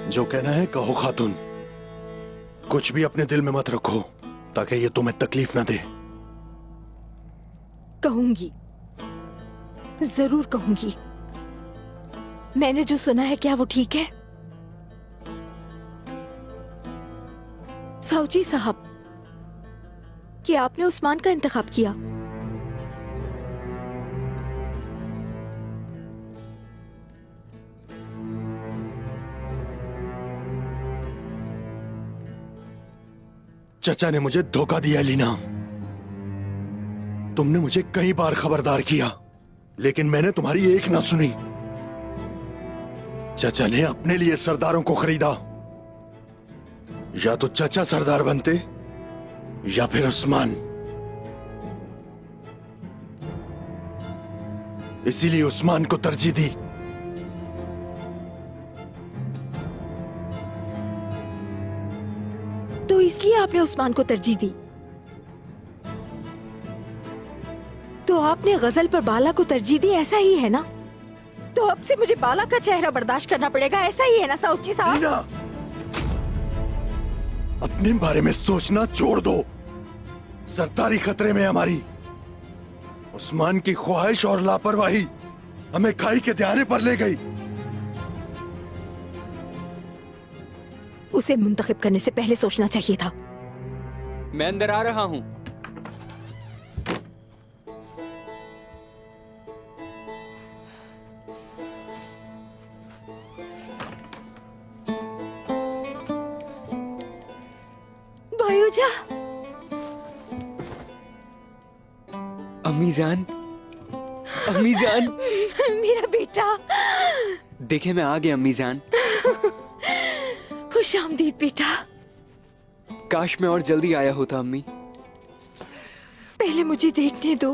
जो कहना है कहो खातून, कुछ भी अपने दिल में मत रखो ताकि ये तुम्हें तकलीफ ना दे। कहूंगी, जरूर कहूंगी। मैंने जो सुना है क्या वो ठीक है? साऊजी साहब, कि आपने उस्मान का इंतखाब किया। चचा ने मुझे धोखा दिया लीना। तुमने मुझे कई बार खबरदार किया, लेकिन मैंने तुम्हारी एक ना सुनी। चचा ने अपने लिए सरदारों को खरीदा। या तो चचा सरदार बनते या फिर उस्मान। इसीलिए उस्मान को तरजीह दी। तो इसलिए आपने उस्मान को तरजीह दी। तो आपने गजल पर बाला को तरजीह दी, ऐसा ही है ना? तो अब से मुझे बाला का चेहरा बर्दाश्त करना पड़ेगा, ऐसा ही है ना साऊजी साहब? लीना, अपने बारे में सोचना छोड़ दो। सरदारी खतरे में हमारी। उस्मान की ख्वाहिश और लापरवाही हमें खाई के ध्यान पर ले गई। उसे मुंतखब करने से पहले सोचना चाहिए था। मैं अंदर आ रहा हूं। भाईजा, अम्मी जान, अम्मी जान। मेरा बेटा। देखे मैं आ गया अम्मी जान। खुश आमदीद बेटा। काश मैं और जल्दी आया होता अम्मी। पहले मुझे देखने दो।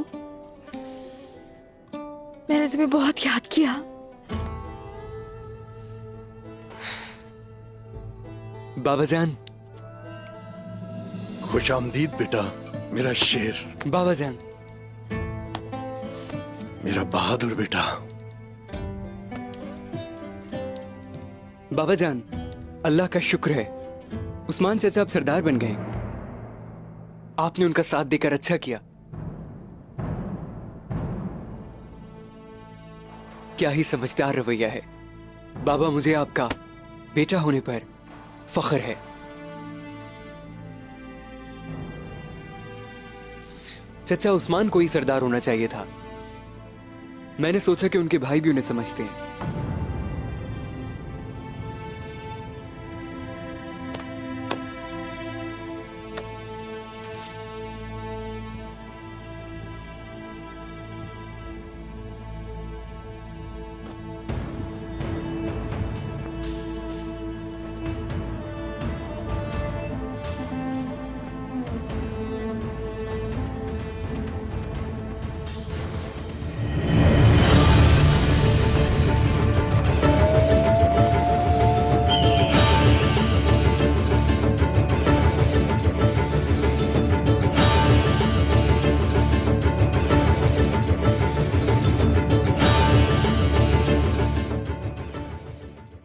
मैंने तुम्हें बहुत याद किया। बाबा जान। खुश आमदीद बेटा, मेरा शेर, बाबा जान। मेरा बहादुर बेटा। बाबा जान, अल्लाह का शुक्र है, उस्मान चाचा अब सरदार बन गए। आपने उनका साथ देकर अच्छा किया। क्या ही समझदार रवैया है। बाबा, मुझे आपका बेटा होने पर फख्र है। चचा, उस्मान को ही सरदार होना चाहिए था। मैंने सोचा कि उनके भाई भी उन्हें समझते हैं।